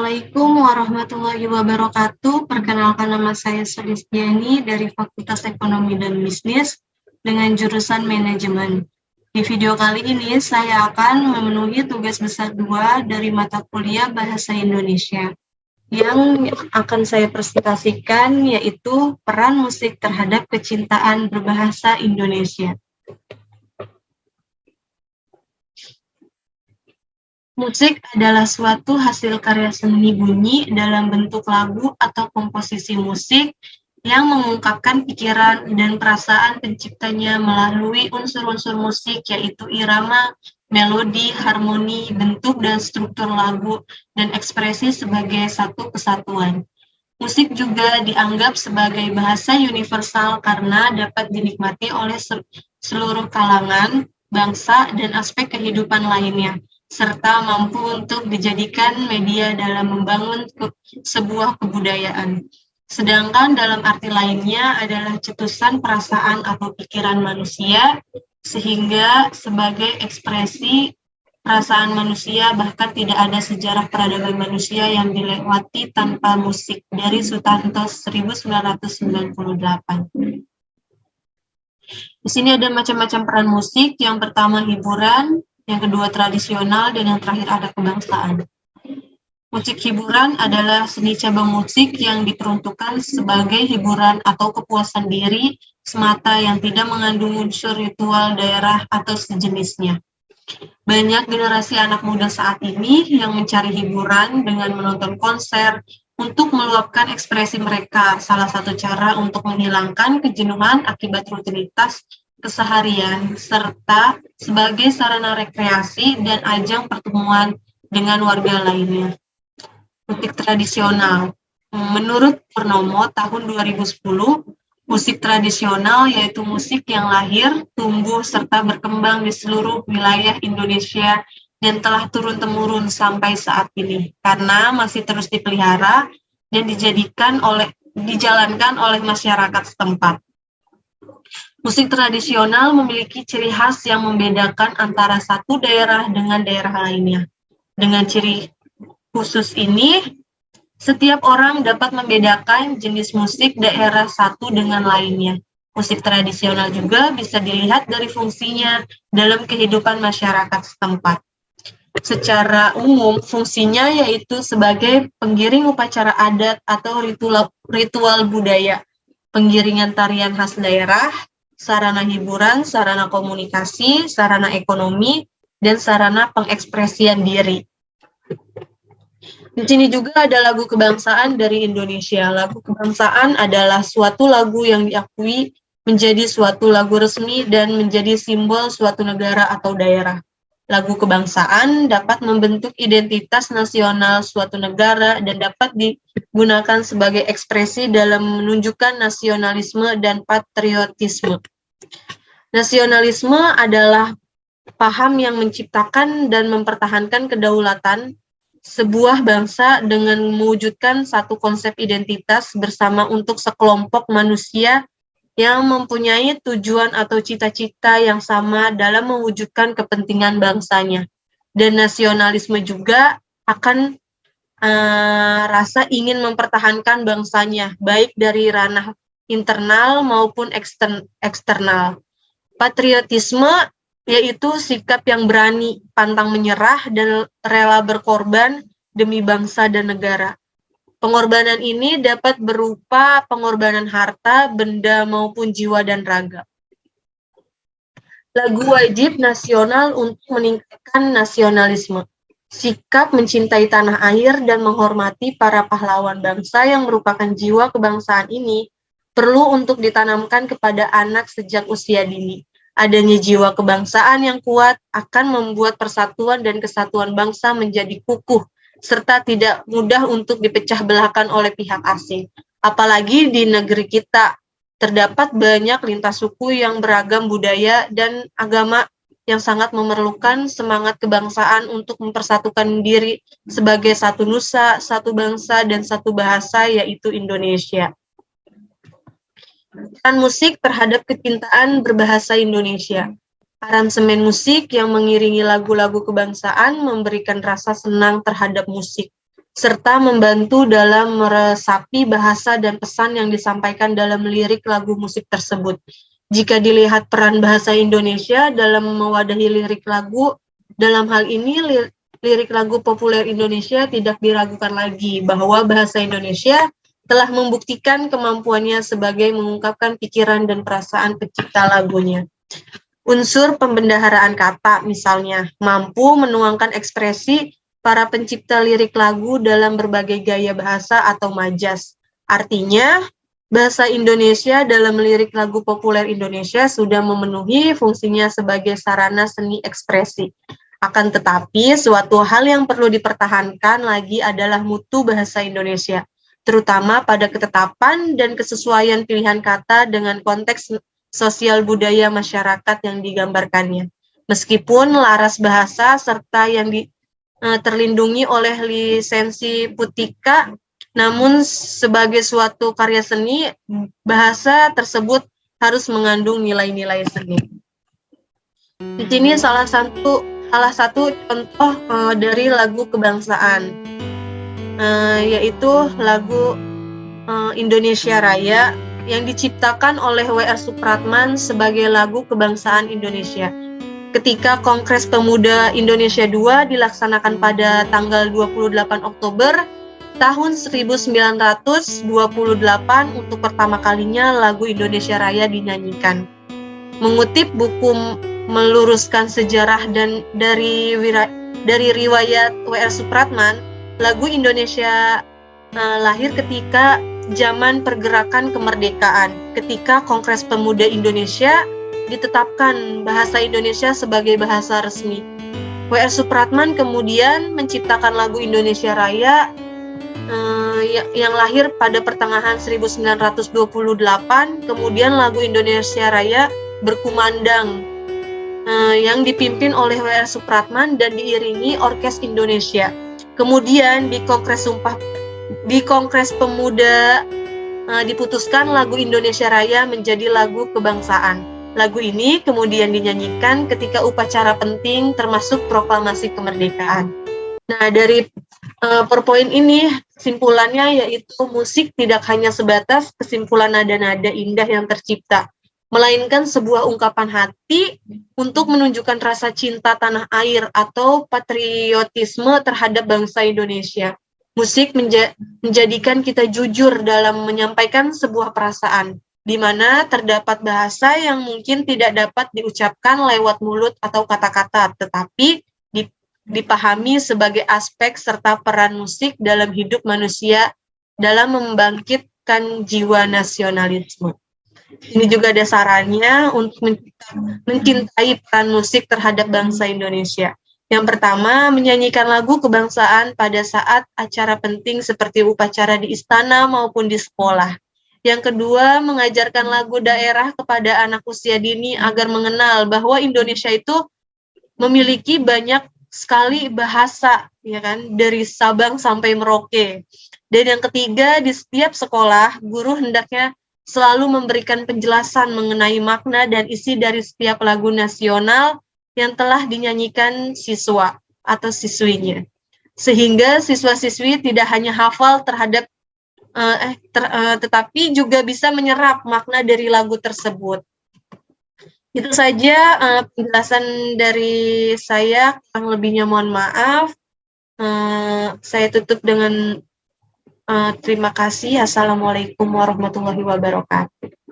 Assalamualaikum warahmatullahi wabarakatuh. Perkenalkan, nama saya Sulistiani dari Fakultas Ekonomi dan Bisnis dengan jurusan Manajemen. Di video kali ini saya akan memenuhi tugas besar 2 dari mata kuliah Bahasa Indonesia. Yang akan saya presentasikan yaitu peran musik terhadap kecintaan berbahasa Indonesia. Musik adalah suatu hasil karya seni bunyi dalam bentuk lagu atau komposisi musik yang mengungkapkan pikiran dan perasaan penciptanya melalui unsur-unsur musik yaitu irama, melodi, harmoni, bentuk dan struktur lagu, dan ekspresi sebagai satu kesatuan. Musik juga dianggap sebagai bahasa universal karena dapat dinikmati oleh seluruh kalangan, bangsa, dan aspek kehidupan lainnya, serta mampu untuk dijadikan media dalam membangun sebuah kebudayaan. Sedangkan dalam arti lainnya adalah cetusan perasaan atau pikiran manusia, sehingga sebagai ekspresi perasaan manusia, bahkan tidak ada sejarah peradaban manusia yang dilewati tanpa musik, dari Sutanto 1998. Di sini ada macam-macam peran musik. Yang pertama hiburan, yang kedua tradisional, dan yang terakhir ada kebangsaan. Musik hiburan adalah seni cabang musik yang diperuntukkan sebagai hiburan atau kepuasan diri semata yang tidak mengandung unsur ritual daerah atau sejenisnya. Banyak generasi anak muda saat ini yang mencari hiburan dengan menonton konser untuk meluapkan ekspresi mereka. Salah satu cara untuk menghilangkan kejenuhan akibat rutinitas keseharian, serta sebagai sarana rekreasi dan ajang pertemuan dengan warga lainnya. Musik tradisional. Menurut Purnomo tahun 2010, musik tradisional yaitu musik yang lahir, tumbuh, serta berkembang di seluruh wilayah Indonesia dan telah turun-temurun sampai saat ini, karena masih terus dipelihara dan dijalankan oleh masyarakat setempat. Musik tradisional memiliki ciri khas yang membedakan antara satu daerah dengan daerah lainnya. Dengan ciri khusus ini, setiap orang dapat membedakan jenis musik daerah satu dengan lainnya. Musik tradisional juga bisa dilihat dari fungsinya dalam kehidupan masyarakat setempat. Secara umum, fungsinya yaitu sebagai penggiring upacara adat atau ritual budaya, penggiringan tarian khas daerah, sarana hiburan, sarana komunikasi, sarana ekonomi, dan sarana pengekspresian diri. Di sini juga ada lagu kebangsaan dari Indonesia. Lagu kebangsaan adalah suatu lagu yang diakui menjadi suatu lagu resmi dan menjadi simbol suatu negara atau daerah. Lagu kebangsaan dapat membentuk identitas nasional suatu negara dan dapat digunakan sebagai ekspresi dalam menunjukkan nasionalisme dan patriotisme. Nasionalisme adalah paham yang menciptakan dan mempertahankan kedaulatan sebuah bangsa dengan mewujudkan satu konsep identitas bersama untuk sekelompok manusia yang mempunyai tujuan atau cita-cita yang sama dalam mewujudkan kepentingan bangsanya. Dan nasionalisme juga akan rasa ingin mempertahankan bangsanya, baik dari ranah internal maupun eksternal. Patriotisme yaitu sikap yang berani, pantang menyerah, dan rela berkorban demi bangsa dan negara. Pengorbanan ini dapat berupa pengorbanan harta, benda, maupun jiwa dan raga. Lagu wajib nasional untuk meningkatkan nasionalisme. Sikap mencintai tanah air dan menghormati para pahlawan bangsa yang merupakan jiwa kebangsaan ini perlu untuk ditanamkan kepada anak sejak usia dini. Adanya jiwa kebangsaan yang kuat akan membuat persatuan dan kesatuan bangsa menjadi kukuh, serta tidak mudah untuk dipecah belahkan oleh pihak asing. Apalagi di negeri kita, terdapat banyak lintas suku yang beragam budaya dan agama yang sangat memerlukan semangat kebangsaan untuk mempersatukan diri sebagai satu nusa, satu bangsa, dan satu bahasa, yaitu Indonesia. Peran musik terhadap kecintaan berbahasa Indonesia. Aransemen musik yang mengiringi lagu-lagu kebangsaan memberikan rasa senang terhadap musik. serta membantu dalam meresapi bahasa dan pesan yang disampaikan dalam lirik lagu musik tersebut. Jika dilihat peran bahasa Indonesia dalam mewadahi lirik lagu, dalam hal ini lirik lagu populer Indonesia tidak diragukan lagi bahwa bahasa Indonesia telah membuktikan kemampuannya sebagai mengungkapkan pikiran dan perasaan pencipta lagunya. Unsur pembendaharaan kata, misalnya, mampu menuangkan ekspresi para pencipta lirik lagu dalam berbagai gaya bahasa atau majas. Artinya, bahasa Indonesia dalam lirik lagu populer Indonesia sudah memenuhi fungsinya sebagai sarana seni ekspresi. Akan tetapi, suatu hal yang perlu dipertahankan lagi adalah mutu bahasa Indonesia, terutama pada ketetapan dan kesesuaian pilihan kata dengan konteks sosial budaya masyarakat yang digambarkannya. Meskipun laras bahasa serta yang terlindungi oleh lisensi Putika, namun sebagai suatu karya seni, bahasa tersebut harus mengandung nilai-nilai seni. Di sini salah satu contoh dari lagu kebangsaan, yaitu lagu Indonesia Raya yang diciptakan oleh W.R. Supratman sebagai lagu kebangsaan Indonesia. Ketika Kongres Pemuda Indonesia II dilaksanakan pada tanggal 28 Oktober tahun 1928, untuk pertama kalinya lagu Indonesia Raya dinyanyikan. Mengutip buku Meluruskan Sejarah dan dari riwayat W.R. Supratman, lagu Indonesia lahir ketika zaman pergerakan kemerdekaan, ketika Kongres Pemuda Indonesia ditetapkan bahasa Indonesia sebagai bahasa resmi. W.R. Supratman kemudian menciptakan lagu Indonesia Raya yang lahir pada pertengahan 1928, kemudian lagu Indonesia Raya berkumandang yang dipimpin oleh W.R. Supratman dan diiringi Orkes Indonesia. Kemudian di Kongres Pemuda diputuskan lagu Indonesia Raya menjadi lagu kebangsaan. Lagu ini kemudian dinyanyikan ketika upacara penting termasuk proklamasi kemerdekaan. Nah, dari per poin ini kesimpulannya yaitu musik tidak hanya sebatas kesimpulan nada-nada indah yang tercipta, melainkan sebuah ungkapan hati untuk menunjukkan rasa cinta tanah air atau patriotisme terhadap bangsa Indonesia. Musik menjadikan kita jujur dalam menyampaikan sebuah perasaan, di mana terdapat bahasa yang mungkin tidak dapat diucapkan lewat mulut atau kata-kata, tetapi dipahami sebagai aspek serta peran musik dalam hidup manusia dalam membangkitkan jiwa nasionalisme. Ini juga dasarnya untuk mencintai peran musik terhadap bangsa Indonesia. Yang pertama, menyanyikan lagu kebangsaan pada saat acara penting seperti upacara di istana maupun di sekolah. Yang kedua, mengajarkan lagu daerah kepada anak usia dini agar mengenal bahwa Indonesia itu memiliki banyak sekali bahasa, ya kan, dari Sabang sampai Merauke. Dan yang ketiga, di setiap sekolah, guru hendaknya selalu memberikan penjelasan mengenai makna dan isi dari setiap lagu nasional yang telah dinyanyikan siswa atau siswinya. Sehingga siswa-siswi tidak hanya hafal terhadap tetapi juga bisa menyerap makna dari lagu tersebut. Itu saja penjelasan dari saya, kurang lebihnya mohon maaf. Saya tutup dengan terima kasih. Assalamualaikum warahmatullahi wabarakatuh.